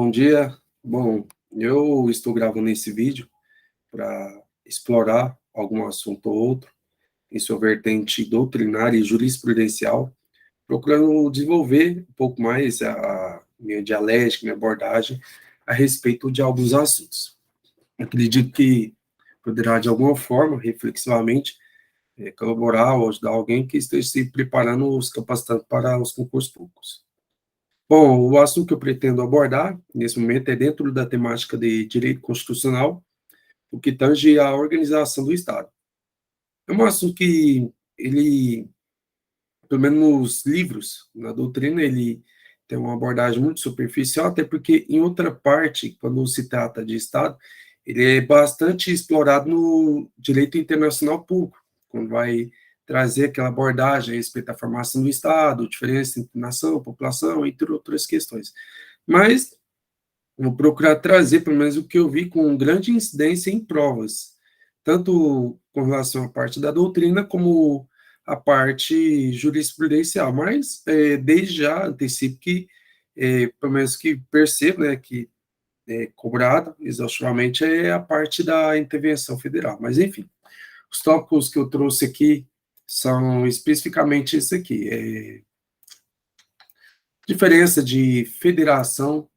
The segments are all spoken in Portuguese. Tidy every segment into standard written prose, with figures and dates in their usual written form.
Bom dia. Bom, eu estou gravando esse vídeo para explorar algum assunto ou outro em sua vertente doutrinária e jurisprudencial, procurando desenvolver um pouco mais a minha dialética, minha abordagem a respeito de alguns assuntos. Acredito que poderá, de alguma forma, reflexivamente, colaborar ou ajudar alguém que esteja se preparando ou se capacitando para os concursos públicos. Bom, o assunto que eu pretendo abordar nesse momento é dentro da temática de direito constitucional, o que tange a organização do Estado. É um assunto que ele, pelo menos nos livros, na doutrina, ele tem uma abordagem muito superficial, até porque em outra parte, quando se trata de Estado, ele é bastante explorado no direito internacional público, quando vai trazer aquela abordagem a respeito da formação do Estado, diferença entre nação, população, entre outras questões. Mas vou procurar trazer, pelo menos, o que eu vi com grande incidência em provas, tanto com relação à parte da doutrina, como a parte jurisprudencial. Mas, desde já, antecipo que, pelo menos que percebo, né, que é cobrado exaustivamente é a parte da intervenção federal. Mas, enfim, os tópicos que eu trouxe aqui são especificamente esse aqui. Diferença de federação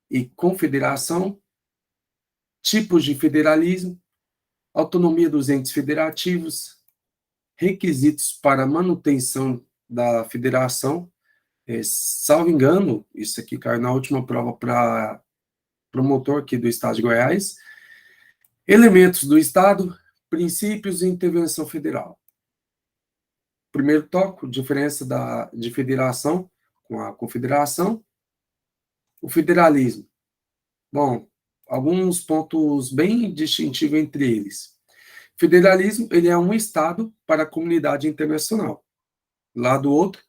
e confederação, tipos de federalismo, autonomia dos entes federativos, requisitos para manutenção da federação. Salvo engano, isso aqui caiu na última prova para promotor aqui do Estado de Goiás. Elementos do Estado, princípios e intervenção federal. Primeiro tópico, diferença de federação com a confederação. O federalismo. Bom, alguns pontos bem distintivos entre eles. Federalismo, ele é um Estado para a comunidade internacional. Lá do outro,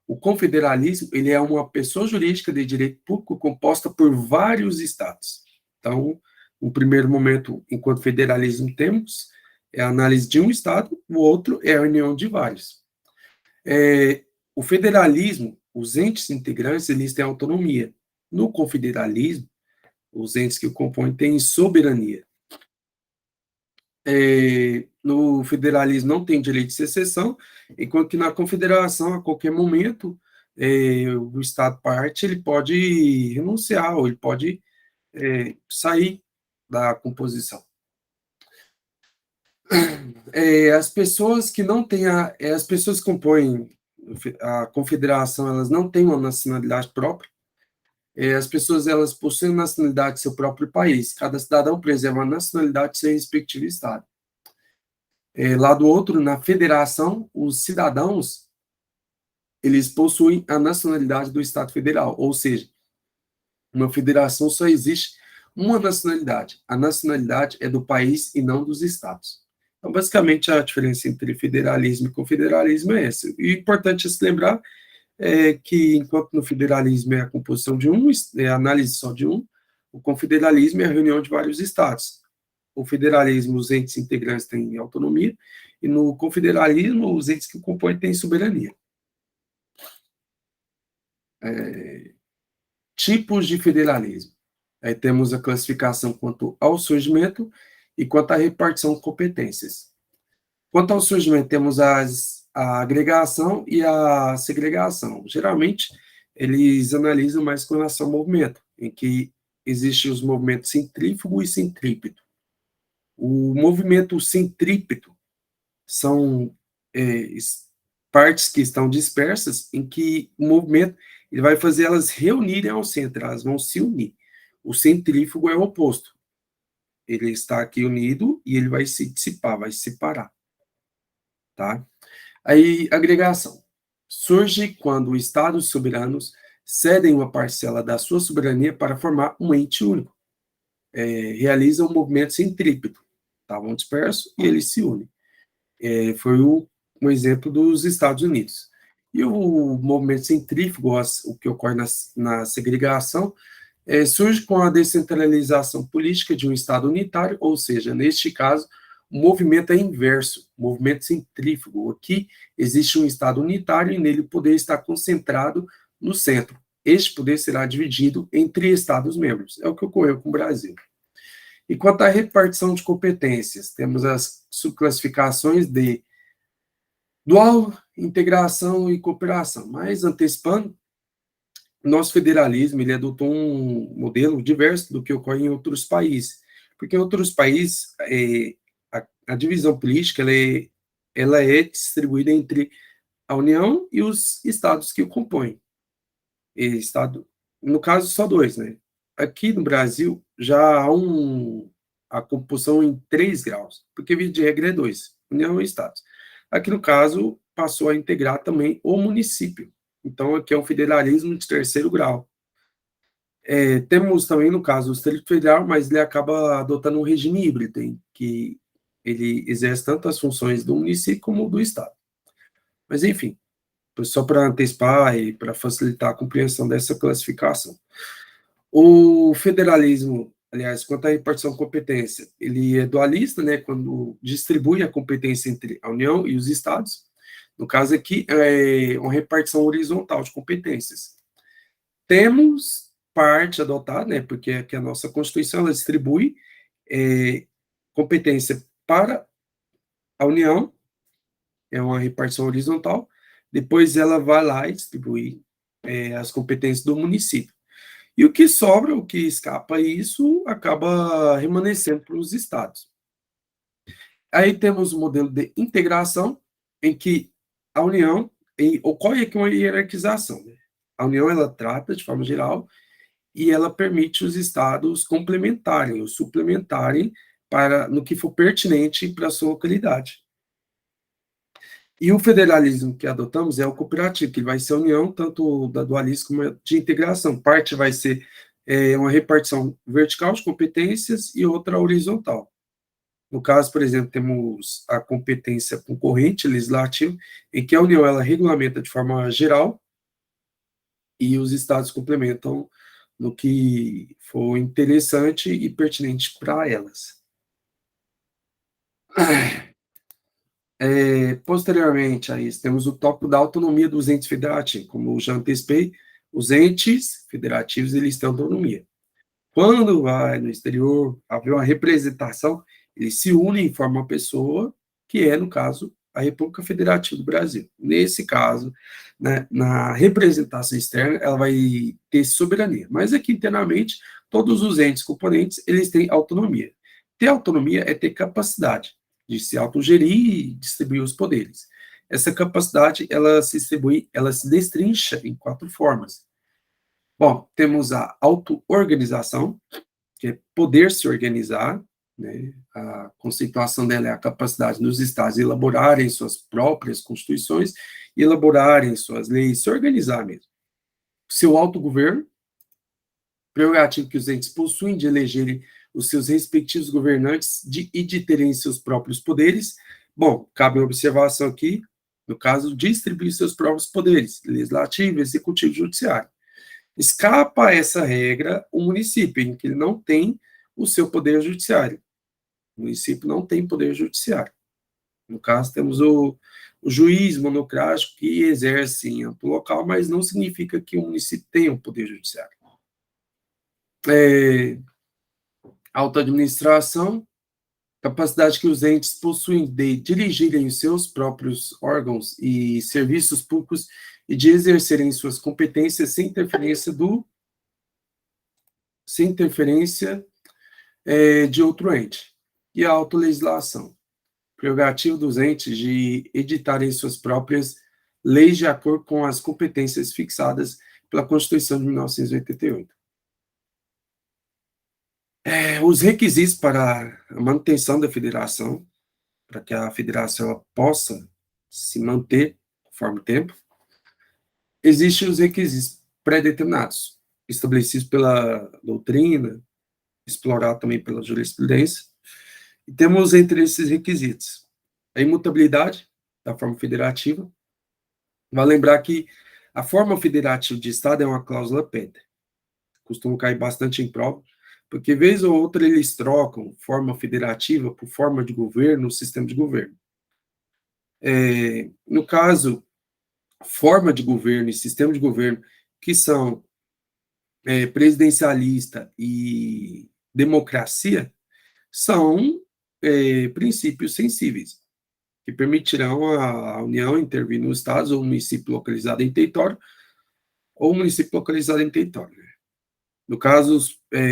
o confederalismo, ele é uma pessoa jurídica de direito público composta por vários Estados. Então, no primeiro momento, enquanto federalismo temos, é a análise de um Estado, o outro é a união de vários. O federalismo, os entes integrantes, eles têm autonomia. No confederalismo, os entes que o compõem têm soberania. No federalismo não tem direito de secessão, enquanto que na confederação, a qualquer momento, o Estado parte, ele pode renunciar, ou ele pode sair da composição. As pessoas que não têm as pessoas que compõem a confederação, elas não têm uma nacionalidade própria. As pessoas, elas possuem nacionalidade de seu próprio país. Cada cidadão preserva a nacionalidade de seu respectivo estado. Lá do outro, na federação, os cidadãos, eles possuem a nacionalidade do Estado Federal, ou seja, uma federação só existe uma nacionalidade. A nacionalidade é do país e não dos estados. Então, basicamente, a diferença entre federalismo e confederalismo é essa. E importante se lembrar que, enquanto no federalismo é a composição de um, é a análise só de um, o confederalismo é a reunião de vários estados. O federalismo, os entes integrantes têm autonomia, e no confederalismo, os entes que o compõem têm soberania. Tipos de federalismo. Aí temos a classificação quanto ao surgimento e quanto à repartição de competências. Quanto ao surgimento, temos a agregação e a segregação. Geralmente, eles analisam mais com relação ao movimento, em que existem os movimentos centrífugo e centrípeto. O movimento centrípeto são partes que estão dispersas, em que o movimento ele vai fazer elas reunirem ao centro, elas vão se unir. O centrífugo é o oposto. Ele está aqui unido e ele vai se dissipar, vai se separar. Tá? Aí, agregação. Surge quando os estados soberanos cedem uma parcela da sua soberania para formar um ente único. Realizam um movimento centrípeto. Estavam dispersos e eles se unem. Foi um exemplo dos Estados Unidos. E o movimento centrífugo, o que ocorre na segregação, surge com a descentralização política de um Estado unitário, ou seja, neste caso, o movimento é inverso, o movimento centrífugo. Aqui existe um Estado unitário e nele o poder está concentrado no centro. este poder será dividido entre Estados-membros. É o que ocorreu com o Brasil. E quanto à repartição de competências, temos as subclassificações de dual, integração e cooperação. Mas, antecipando, nosso federalismo ele adotou um modelo diverso do que ocorre em outros países. Porque em outros países, a divisão política ela é distribuída entre a União e os estados que o compõem. Estado, no caso, só dois, né? Aqui no Brasil, já há a composição em 3 graus, porque via de regra é 2, União e Estados. Aqui, no caso, passou a integrar também o município. Então, aqui é um federalismo de 3º grau. Temos também, no caso, o Distrito Federal, mas ele acaba adotando um regime híbrido, em que ele exerce tanto as funções do município como do Estado. Mas, enfim, só para antecipar e para facilitar a compreensão dessa classificação. O federalismo, aliás, quanto à repartição de competência, ele é dualista, né, quando distribui a competência entre a União e os estados. No caso aqui, é uma repartição horizontal de competências. Temos parte adotada, né, porque aqui a nossa Constituição ela distribui competência para a União, é uma repartição horizontal, depois ela vai lá e distribui as competências do município. E o que sobra, o que escapa a isso, acaba remanescendo para os estados. Aí temos o modelo de integração, em que a União, ocorre aqui uma hierarquização, né? A União, ela trata, de forma geral, e ela permite os estados complementarem ou suplementarem no que for pertinente para a sua localidade. E o federalismo que adotamos é o cooperativo, que vai ser a união tanto da dualismo como de integração. Parte vai ser uma repartição vertical de competências e outra horizontal. No caso, por exemplo, temos a competência concorrente legislativa, em que a União ela regulamenta de forma geral e os estados complementam no que for interessante e pertinente para elas. Posteriormente a isso, temos o tópico da autonomia dos entes federativos. Como eu já antecipei, os entes federativos eles têm autonomia. Quando vai no exterior haver uma representação, eles se unem e formam uma pessoa, que é, no caso, a República Federativa do Brasil. Nesse caso, né, na representação externa, ela vai ter soberania. Mas aqui, internamente, todos os entes componentes, eles têm autonomia. Ter autonomia é ter capacidade de se autogerir e distribuir os poderes. Essa capacidade, ela se destrincha em 4 formas. Bom, temos a auto-organização, que é poder se organizar, né? A conceituação dela é a capacidade dos estados de elaborarem suas próprias constituições, elaborarem suas leis, se organizar mesmo. Seu autogoverno, prerrogativo que os entes possuem de elegerem os seus respectivos governantes e de terem seus próprios poderes. Bom, cabe uma observação aqui, no caso, distribuir seus próprios poderes, legislativo, executivo e judiciário. Escapa a essa regra o município, em que ele não tem o seu poder judiciário. O município não tem poder judiciário. No caso, temos o juiz monocrático que exerce em amplo local, mas não significa que o município tenha um poder judiciário. Autoadministração, capacidade que os entes possuem de dirigirem os seus próprios órgãos e serviços públicos e de exercerem suas competências sem interferência de outro ente. E a autolegislação, prerrogativa dos entes de editarem suas próprias leis de acordo com as competências fixadas pela Constituição de 1988. Os requisitos para a manutenção da federação, para que a federação ela possa se manter conforme o tempo, existem os requisitos pré-determinados, estabelecidos pela doutrina, explorado também pela jurisprudência, e temos entre esses requisitos a imutabilidade da forma federativa. Vale lembrar que a forma federativa de Estado é uma cláusula pétrea, costuma cair bastante em prova, porque vez ou outra eles trocam forma federativa por forma de governo, sistema de governo. No caso, forma de governo e sistema de governo que são presidencialista e democracia são princípios sensíveis, que permitirão à União intervir no Estado ou município localizado em território, ou município localizado em território. Né? No caso,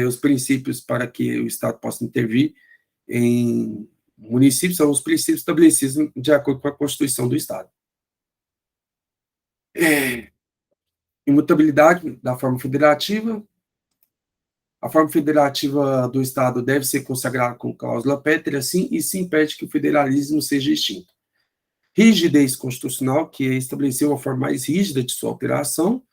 os princípios para que o Estado possa intervir em municípios são os princípios estabelecidos de acordo com a Constituição do Estado. Imutabilidade da forma federativa. A forma federativa do Estado deve ser consagrada com cláusula pétrea, sim, e se impede que o federalismo seja extinto. Rigidez constitucional, que é estabelecer uma forma mais rígida de sua alteração,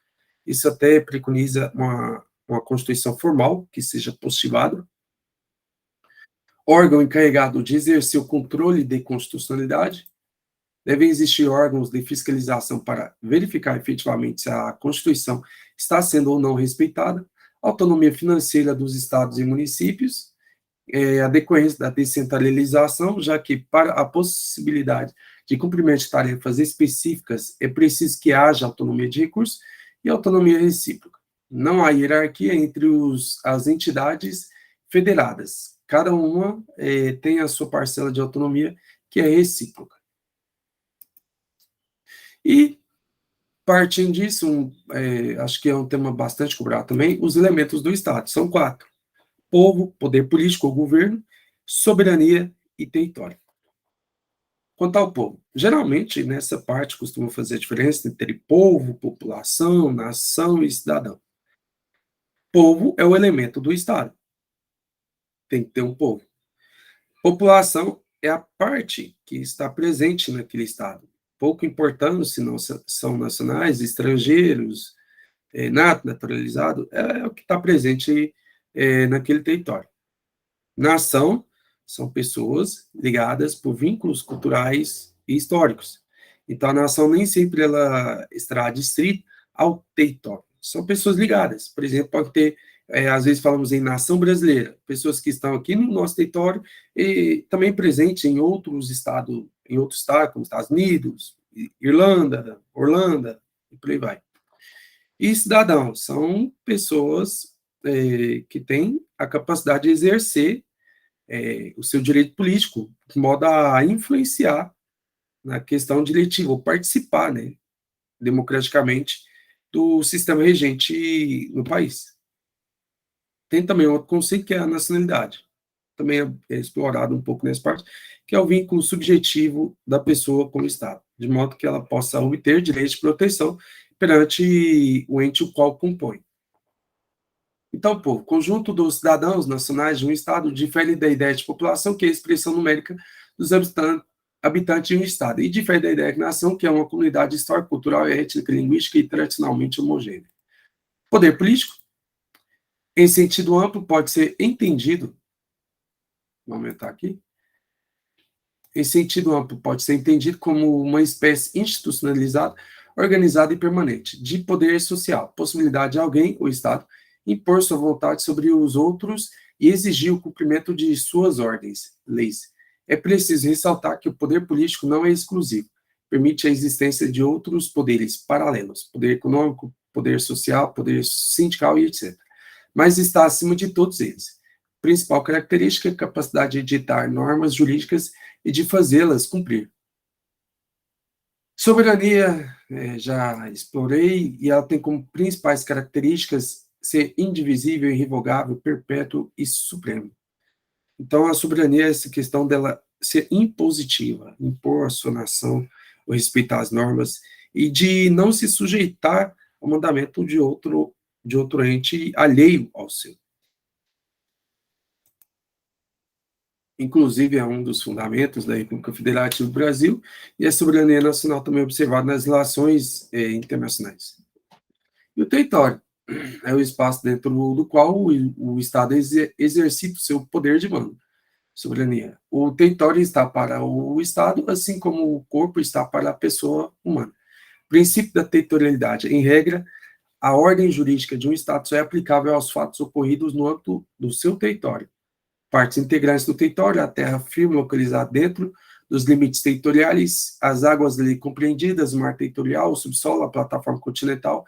isso até preconiza uma Constituição formal, que seja positivada. Órgão encarregado de exercer o controle de constitucionalidade. Devem existir órgãos de fiscalização para verificar efetivamente se a Constituição está sendo ou não respeitada. Autonomia financeira dos estados e municípios, a decorrência da descentralização, já que para a possibilidade de cumprimento de tarefas específicas é preciso que haja autonomia de recursos e autonomia recíproca. Não há hierarquia entre as entidades federadas. Cada uma tem a sua parcela de autonomia que é recíproca. E, partindo disso, acho que é um tema bastante cobrado também, os elementos do Estado. São 4. Povo, poder político ou governo, soberania e território. Quanto ao povo, geralmente nessa parte costuma fazer a diferença entre povo, população, nação e cidadão. Povo é o elemento do Estado. Tem que ter um povo. População é a parte que está presente naquele Estado. Pouco importando se não são nacionais, estrangeiros, naturalizado, é o que está presente naquele território. Nação são pessoas ligadas por vínculos culturais e históricos. Então, a nação nem sempre ela estará adstrita ao território. São pessoas ligadas. Por exemplo, pode ter, às vezes falamos em nação brasileira, pessoas que estão aqui no nosso território e também presentes em outros estados, como Estados Unidos, Irlanda, Holanda, e por aí vai. E cidadãos são pessoas que têm a capacidade de exercer o seu direito político, de modo a influenciar na questão diretiva, ou participar, né, democraticamente do sistema regente no país. Tem também outro conceito que é a nacionalidade, também é explorado um pouco nessa parte, que é o vínculo subjetivo da pessoa com o Estado, de modo que ela possa obter direito de proteção perante o ente o qual compõe. Então, povo, conjunto dos cidadãos nacionais de um Estado difere da ideia de população, que é a expressão numérica dos habitantes de um Estado, e difere da ideia de nação, que é uma comunidade histórica, cultural, étnica, linguística e tradicionalmente homogênea. Poder político, em sentido amplo, pode ser entendido, vou aumentar aqui, em sentido amplo, pode ser entendido como uma espécie institucionalizada, organizada e permanente, de poder social, possibilidade de alguém, o Estado, impor sua vontade sobre os outros e exigir o cumprimento de suas ordens, leis. É preciso ressaltar que o poder político não é exclusivo, permite a existência de outros poderes paralelos, poder econômico, poder social, poder sindical e etc. Mas está acima de todos eles. Principal característica é a capacidade de editar normas jurídicas e de fazê-las cumprir. Soberania, já explorei, e ela tem como principais características ser indivisível, irrevogável, perpétuo e supremo. Então, a soberania é essa questão dela ser impositiva, impor a sua nação, ou respeitar as normas, e de não se sujeitar ao mandamento de outro ente alheio ao seu. Inclusive, é um dos fundamentos da República Federativa do Brasil, e a soberania nacional também é observada nas relações internacionais. E o território é o espaço dentro do qual o Estado exercita o seu poder de mando, soberania. O território está para o Estado, assim como o corpo está para a pessoa humana. O princípio da territorialidade, em regra, a ordem jurídica de um Estado só é aplicável aos fatos ocorridos no âmbito do seu território. Partes integrantes do território, a terra firme localizada dentro dos limites territoriais, as águas ali compreendidas, o mar territorial, o subsolo, a plataforma continental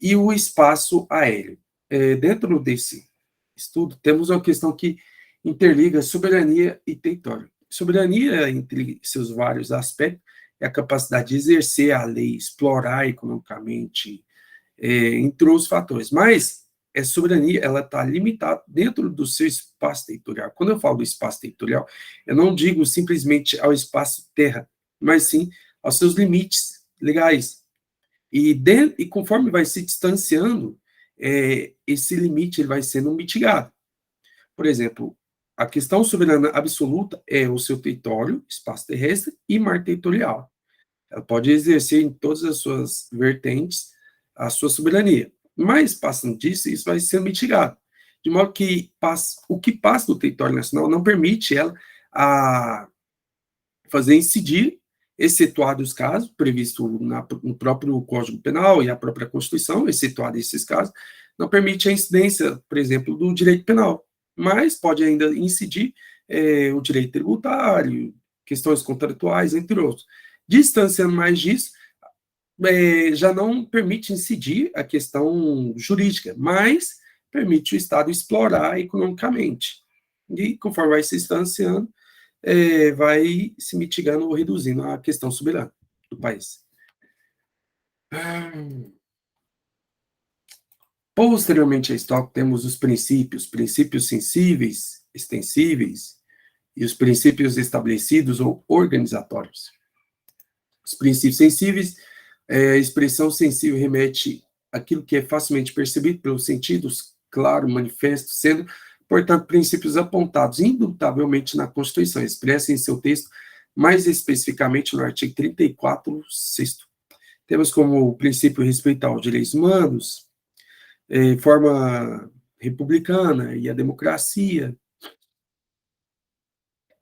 e o espaço aéreo. dentro desse estudo, temos uma questão que interliga soberania e território. Soberania, entre seus vários aspectos, é a capacidade de exercer a lei, explorar economicamente, entre outros fatores. Mas a soberania, ela está limitada dentro do seu espaço territorial. Quando eu falo do espaço territorial, eu não digo simplesmente ao espaço terra, mas sim aos seus limites legais. E conforme vai se distanciando, esse limite ele vai sendo mitigado. Por exemplo, a questão soberana absoluta é o seu território, espaço terrestre e mar territorial. Ela pode exercer em todas as suas vertentes a sua soberania. Mas, passando disso, isso vai ser mitigado. De modo que o que passa do território nacional não permite ela a fazer incidir, excetuado os casos previstos no próprio Código Penal e a própria Constituição, excetuado esses casos, não permite a incidência, por exemplo, do direito penal, mas pode ainda incidir o direito tributário, questões contratuais, entre outros. Distanciando mais disso, já não permite incidir a questão jurídica, mas permite o Estado explorar economicamente. E conforme vai se distanciando, vai se mitigando ou reduzindo a questão soberana do país. Posteriormente a estoque, temos os princípios sensíveis, extensíveis, e os princípios estabelecidos ou organizatórios. Os princípios sensíveis, a expressão sensível remete àquilo que é facilmente percebido pelos sentidos, claro, manifesto, sendo, portanto, princípios apontados indubitavelmente na Constituição, expressa em seu texto, mais especificamente no artigo 34, 6º. Temos como princípio respeitar os direitos humanos, forma republicana e a democracia,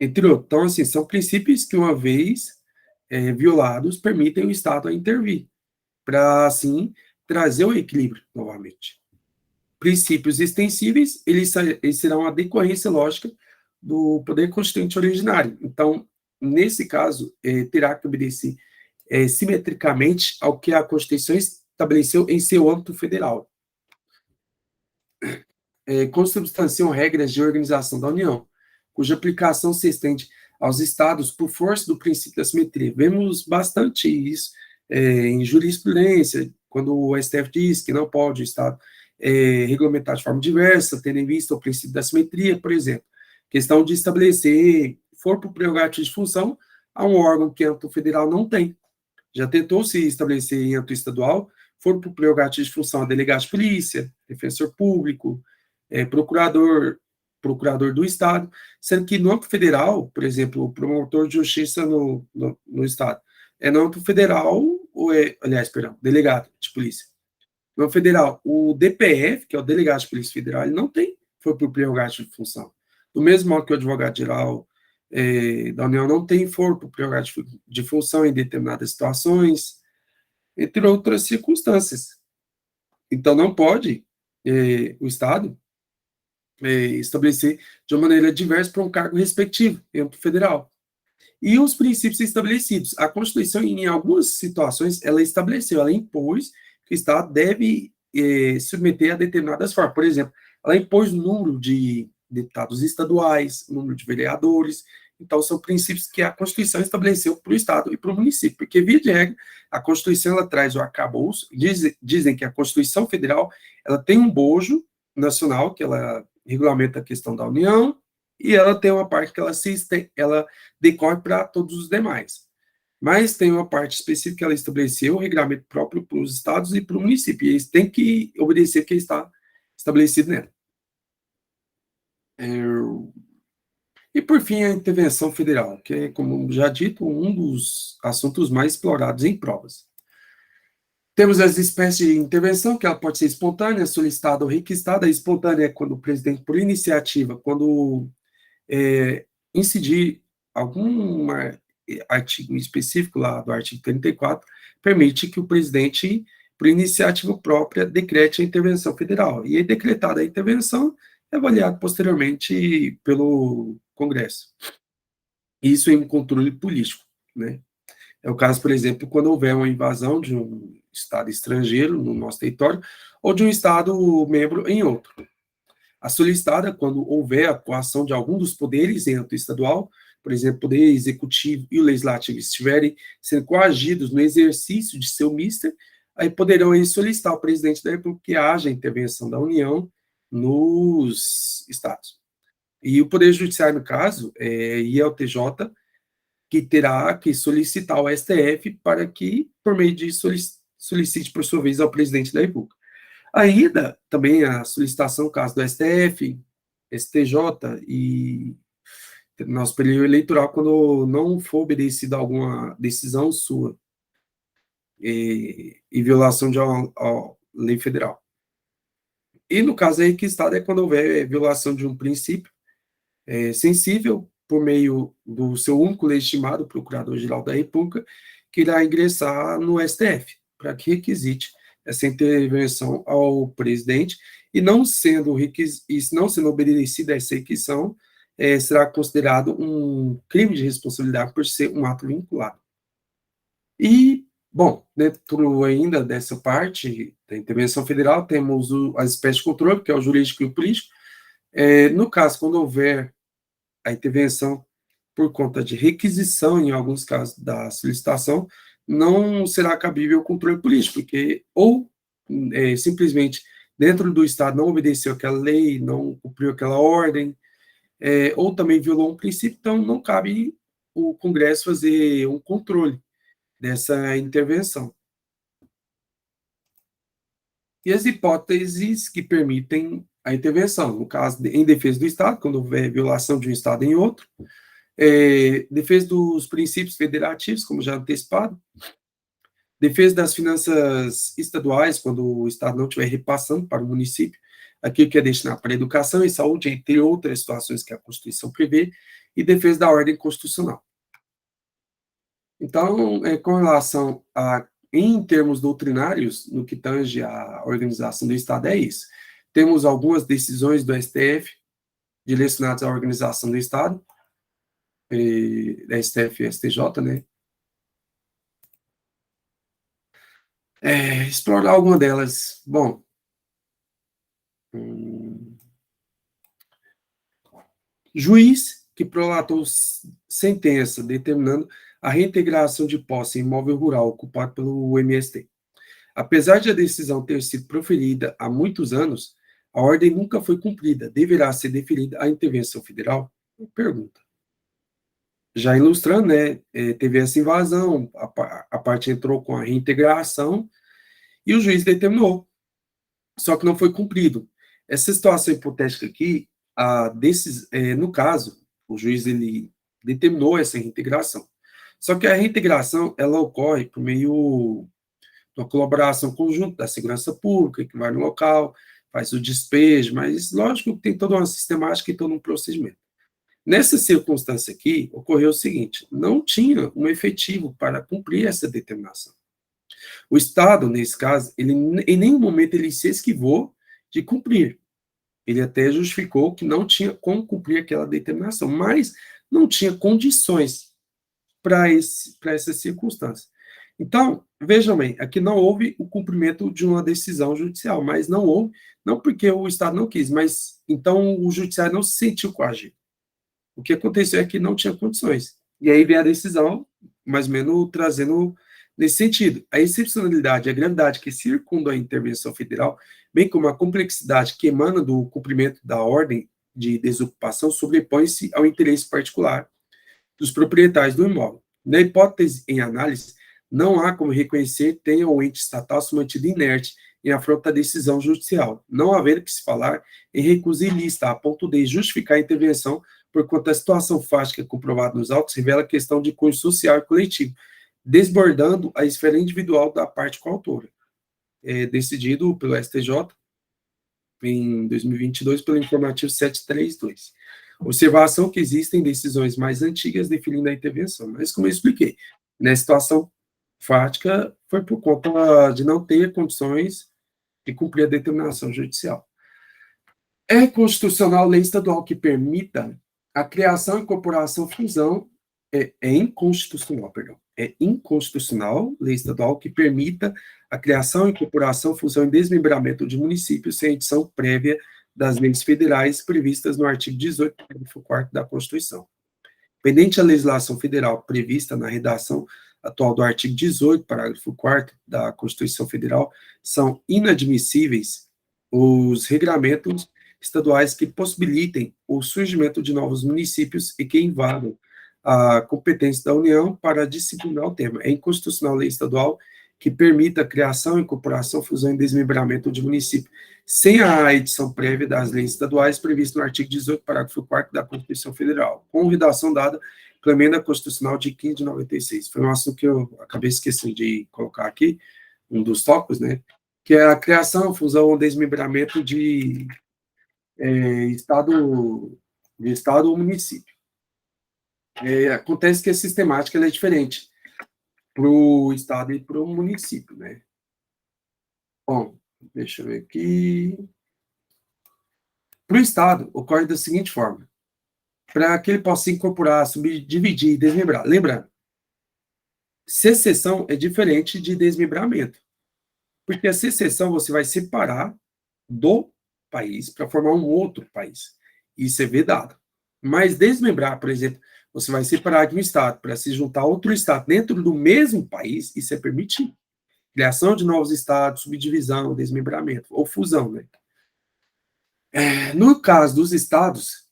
entre outros. Então, assim, são princípios que, uma vez violados, permitem o Estado a intervir, para, assim, trazer o equilíbrio novamente. Princípios extensíveis, eles serão a decorrência lógica do poder constituinte originário. Então, nesse caso, terá que obedecer simetricamente ao que a Constituição estabeleceu em seu âmbito federal. Consubstanciam regras de organização da União, cuja aplicação se estende aos estados por força do princípio da simetria. Vemos bastante isso em jurisprudência, quando o STF diz que não pode o Estado regulamentar de forma diversa, tendo em vista o princípio da simetria, por exemplo. Questão de estabelecer for por prerrogativa de função a um órgão que âmbito federal não tem. Já tentou se estabelecer em âmbito estadual, for por prerrogativa de função a delegado de polícia, defensor público, procurador do Estado, sendo que no âmbito federal, por exemplo, o promotor de justiça no Estado, no âmbito federal, delegado de polícia. No âmbito federal, o DPF, que é o delegado de polícia federal, ele não tem, foi por prerrogativa de função. Do mesmo modo que o advogado-geral da União não tem foro por prerrogativa de função em determinadas situações, entre outras circunstâncias. Então, não pode o Estado estabelecer de uma maneira diversa para um cargo respectivo, em âmbito federal. E os princípios estabelecidos. A Constituição, em algumas situações, ela estabeleceu, ela impôs que o Estado deve submeter a determinadas formas. Por exemplo, ela impôs o número de deputados estaduais, o número de vereadores. Então, são princípios que a Constituição estabeleceu para o Estado e para o município. Porque, via de regra, a Constituição ela traz o arcabouço. Dizem que a Constituição Federal ela tem um bojo nacional, que ela regulamenta a questão da União, e ela tem uma parte que ela decorre para todos os demais. Mas tem uma parte específica que ela estabeleceu, o regulamento próprio para os estados e para o município, e eles têm que obedecer o que está estabelecido nela. E, por fim, a intervenção federal, que é, como já dito, um dos assuntos mais explorados em provas. Temos as espécies de intervenção, que ela pode ser espontânea, solicitada ou requisitada. A espontânea é quando o presidente, por iniciativa, quando incidir algum artigo específico lá do artigo 34, permite que o presidente, por iniciativa própria, decrete a intervenção federal. E, decretada a intervenção, é avaliado posteriormente pelo Congresso. Isso em controle político, né? É o caso, por exemplo, quando houver uma invasão de um Estado estrangeiro no nosso território ou de um Estado membro em outro. A solicitada, quando houver a atuação de algum dos poderes em âmbito estadual, por exemplo, o Poder Executivo e o Legislativo estiverem sendo coagidos no exercício de seu mister, aí poderão eles solicitar ao presidente da República que haja intervenção da União nos estados. E o Poder Judiciário, no caso, e é o TJ, que terá que solicitar ao STF para que, por meio de solicite, por sua vez, ao presidente da República. Ainda, também a solicitação, no caso do STF, STJ e nosso período eleitoral, quando não for obedecida alguma decisão sua e violação de uma lei federal. E no caso aí que está é quando houver violação de um princípio sensível por meio do seu único legitimado, Procurador-Geral da República, que irá ingressar no STF, para que requisite essa intervenção ao presidente, e não sendo obedecida essa requisição, será considerado um crime de responsabilidade por ser um ato vinculado. E, bom, dentro ainda dessa parte da intervenção federal, temos as espécies de controle, que é o jurídico e o político. No caso, quando houver a intervenção por conta de requisição, em alguns casos da solicitação, não será cabível o controle político, porque ou simplesmente dentro do Estado não obedeceu aquela lei, não cumpriu aquela ordem, ou também violou um princípio, então não cabe o Congresso fazer um controle dessa intervenção. E as hipóteses que permitem a intervenção, no caso, em defesa do Estado, quando houver violação de um Estado em outro, defesa dos princípios federativos, como já antecipado, defesa das finanças estaduais, quando o Estado não estiver repassando para o município aquilo que é destinado para educação e saúde, entre outras situações que a Constituição prevê, e defesa da ordem constitucional. Então, com relação em termos doutrinários, no que tange à organização do Estado, é isso. Temos algumas decisões do STF direcionadas à organização do Estado, da STF e STJ, né? Explorar alguma delas. Bom, juiz que prolatou sentença determinando a reintegração de posse em imóvel rural ocupado pelo MST. Apesar de a decisão ter sido proferida há muitos anos, a ordem nunca foi cumprida. Deverá ser deferida a intervenção federal? Pergunta. Já ilustrando, né, teve essa invasão, a parte entrou com a reintegração e o juiz determinou, só que não foi cumprido. Essa situação hipotética aqui, no caso, o juiz ele determinou essa reintegração. Só que a reintegração ela ocorre por meio de uma colaboração conjunta da segurança pública, que vai no local, faz o despejo, mas lógico que tem toda uma sistemática e todo um procedimento. Nessa circunstância aqui, ocorreu o seguinte: não tinha um efetivo para cumprir essa determinação. O Estado, nesse caso, ele, em nenhum momento ele se esquivou de cumprir. Ele até justificou que não tinha como cumprir aquela determinação, mas não tinha condições para essa circunstância. Então, vejam bem, aqui não houve o cumprimento de uma decisão judicial, mas não houve, não porque o Estado não quis, mas então o judiciário não se sentiu coagido. O que aconteceu é que não tinha condições. E aí vem a decisão, mais ou menos, trazendo nesse sentido. A excepcionalidade e a gravidade que circundam a intervenção federal, bem como a complexidade que emana do cumprimento da ordem de desocupação, sobrepõe-se ao interesse particular dos proprietários do imóvel. Na hipótese em análise, não há como reconhecer tenha o ente estatal se mantido inerte em afronta à decisão judicial, não havendo que se falar em recusa ilícita, a ponto de justificar a intervenção, porquanto a situação fática comprovada nos autos revela a questão de cunho social e coletivo, desbordando a esfera individual da parte coautora. Decidido pelo STJ em 2022 pelo informativo 732. Observação que existem decisões mais antigas definindo a intervenção, mas como eu expliquei, nessa situação fática foi por conta de não ter condições de cumprir a determinação judicial. É constitucional lei estadual que permita a criação, incorporação, fusão É inconstitucional, perdão. É inconstitucional lei estadual que permita a criação, incorporação, fusão e desmembramento de municípios sem edição prévia das leis federais previstas no artigo 18, parágrafo 4º da Constituição. Pendente a legislação federal prevista na redação atual do artigo 18, parágrafo 4º da Constituição Federal, são inadmissíveis os regramentos estaduais que possibilitem o surgimento de novos municípios e que invadam a competência da União para disciplinar o tema. É inconstitucional a lei estadual que permita a criação, incorporação, fusão e desmembramento de municípios sem a edição prévia das leis estaduais previstas no artigo 18, parágrafo 4º da Constituição Federal, com redação dada pela emenda constitucional de 15 de 96. Foi um assunto que eu acabei esquecendo de colocar aqui, um dos tópicos, né, que é a criação, fusão ou desmembramento de estado ou município. Acontece que a sistemática ela é diferente para o estado e para o município, né? Bom, deixa eu ver aqui. Para o estado, ocorre da seguinte forma: para que ele possa incorporar, subdividir e desmembrar. Lembrando, secessão é diferente de desmembramento, porque a secessão você vai separar do país para formar um outro país. Isso é vedado. Mas desmembrar, por exemplo, você vai separar de um estado para se juntar a outro estado dentro do mesmo país, isso é permitido. Criação de novos estados, subdivisão, desmembramento, ou fusão, né? No caso dos estados,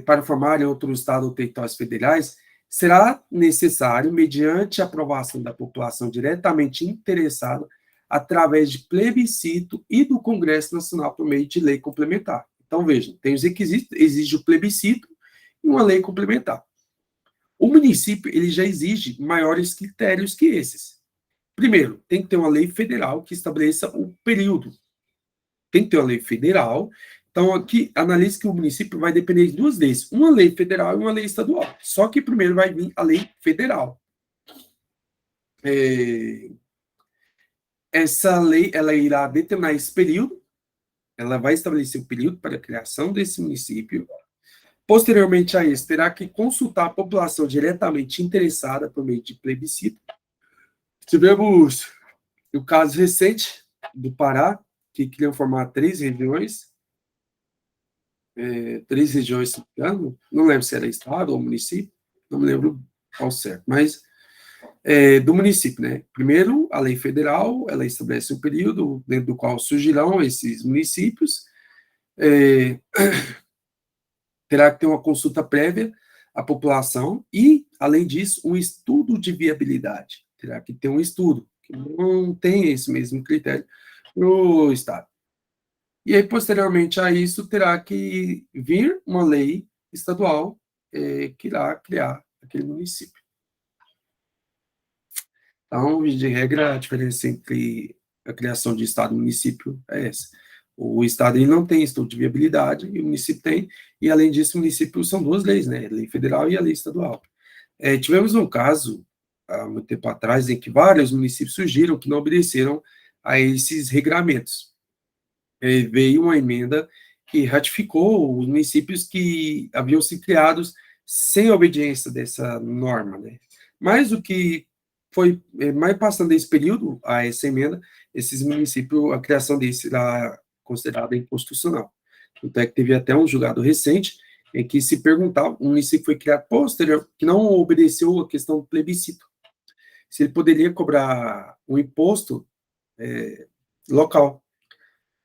para formarem outro estado ou territórios federais, será necessário, mediante a aprovação da população diretamente interessada, através de plebiscito e do Congresso Nacional por meio de lei complementar. Então, vejam, tem os requisitos, exige o plebiscito e uma lei complementar. O município, ele já exige maiores critérios que esses. Primeiro, tem que ter uma lei federal que estabeleça o período. Tem que ter uma lei federal. Então, aqui, analise que o município vai depender de duas leis, uma lei federal e uma lei estadual. Só que primeiro vai vir a lei federal. Essa lei, ela irá determinar esse período, ela vai estabelecer o período para a criação desse município. Posteriormente a isso, terá que consultar a população diretamente interessada por meio de plebiscito. Tivemos o caso recente do Pará, que queriam formar três regiões, se não me engano, não lembro se era estado ou município, não me lembro qual certo, mas do município, né? Primeiro, a lei federal, ela estabelece um período dentro do qual surgirão esses municípios, terá que ter uma consulta prévia à população e, além disso, um estudo de viabilidade. Terá que ter um estudo, que não tem esse mesmo critério no Estado. E aí, posteriormente a isso, terá que vir uma lei estadual que irá criar aquele município. Então, de regra, a diferença entre a criação de Estado e município é essa. O Estado ele não tem estudo de viabilidade, e o município tem, e além disso, o município são duas leis, né? A lei federal e a lei estadual. Tivemos um caso, há muito tempo atrás, em que vários municípios surgiram que não obedeceram a esses regramentos. Veio uma emenda que ratificou os municípios que haviam sido criados sem obediência dessa norma, né? Mas o que foi, mais passando esse período, a essa emenda, esses municípios, a criação deles será considerada inconstitucional. Então, é que teve até um julgado recente em que se perguntava, um município foi criado posterior, que não obedeceu a questão do plebiscito, se ele poderia cobrar um imposto local.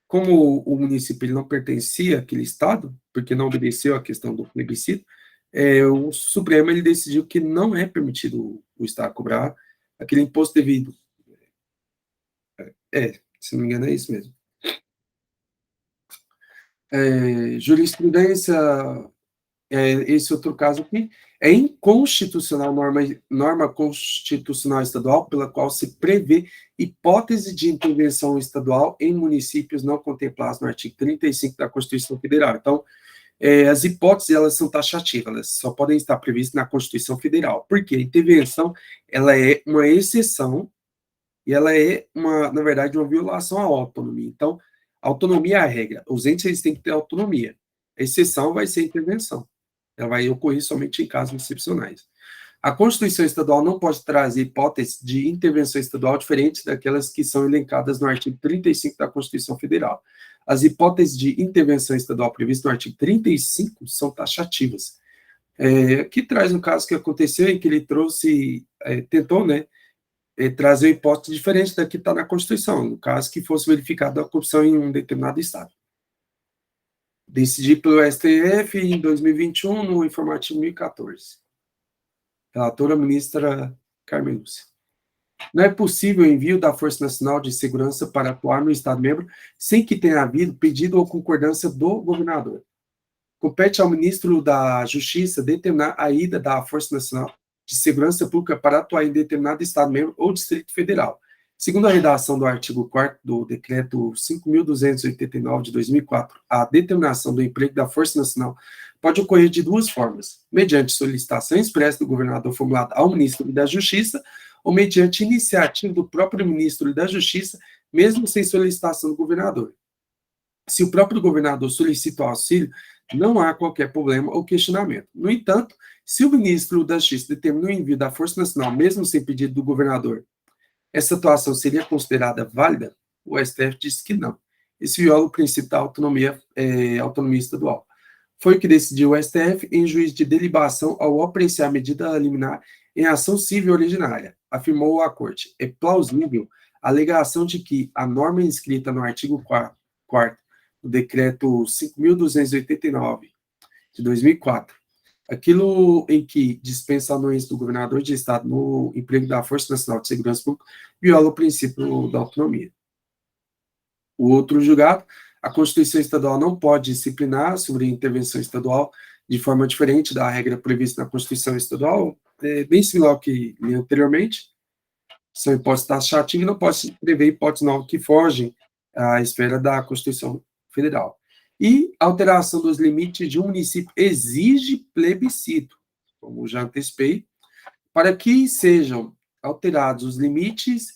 Como o município ele não pertencia àquele estado, porque não obedeceu à questão do plebiscito, o Supremo ele decidiu que não é permitido o estado cobrar aquele imposto devido. Se não me engano é isso mesmo. Jurisprudência, esse outro caso aqui, é inconstitucional norma constitucional estadual pela qual se prevê hipótese de intervenção estadual em municípios não contemplados no artigo 35 da Constituição Federal. Então, as hipóteses, elas são taxativas, elas só podem estar previstas na Constituição Federal, porque a intervenção, ela é uma exceção, e ela é, na verdade, uma violação à autonomia. Então, a autonomia é a regra, os entes eles têm que ter autonomia, a exceção vai ser a intervenção. ela vai ocorrer somente em casos excepcionais. A Constituição Estadual não pode trazer hipóteses de intervenção estadual diferentes daquelas que são elencadas no artigo 35 da Constituição Federal. As hipóteses de intervenção estadual previstas no artigo 35 são taxativas. Que traz um caso que aconteceu em que ele tentou, né, trazer hipótese diferente da que está na Constituição, no caso que fosse verificada a corrupção em um determinado estado. Decidido pelo STF em 2021, no informativo 1014. Relatora ministra Carmen Lúcia. Não é possível o envio da Força Nacional de Segurança para atuar no Estado-membro sem que tenha havido pedido ou concordância do governador. Compete ao ministro da Justiça determinar a ida da Força Nacional de Segurança Pública para atuar em determinado Estado-membro ou Distrito Federal. Segundo a redação do artigo 4º do Decreto 5.289 de 2004, a determinação do emprego da Força Nacional pode ocorrer de duas formas: mediante solicitação expressa do governador formulada ao ministro da Justiça ou mediante iniciativa do próprio ministro da Justiça, mesmo sem solicitação do governador. Se o próprio governador solicita o auxílio, não há qualquer problema ou questionamento. No entanto, se o ministro da Justiça determina o envio da Força Nacional, mesmo sem pedido do governador, essa atuação seria considerada válida? O STF disse que não. Isso viola o princípio da autonomia estadual. Foi o que decidiu o STF em juízo de deliberação ao apreciar a medida liminar em ação civil originária. Afirmou a Corte: é plausível a alegação de que a norma inscrita no artigo 4º do Decreto 5.289 de 2004, aquilo em que dispensa a anuência do governador de estado no emprego da Força Nacional de Segurança Pública, viola o princípio da autonomia. O outro julgado: a Constituição Estadual não pode disciplinar sobre intervenção estadual de forma diferente da regra prevista na Constituição Estadual, bem similar ao que li anteriormente. São hipóteses taxativas e não pode prever hipóteses novas que fogem à esfera da Constituição Federal. E alteração dos limites de um município exige plebiscito, como já antecipei. Para que sejam alterados os limites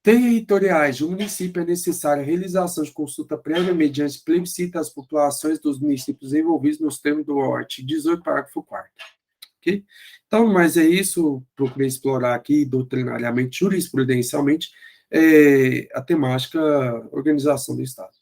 territoriais de um município, é necessária a realização de consulta prévia mediante plebiscito às populações dos municípios envolvidos nos termos do artigo 18, parágrafo 4º. Okay? Então, mas é isso, procurei explorar aqui doutrinariamente, jurisprudencialmente, a temática organização do Estado.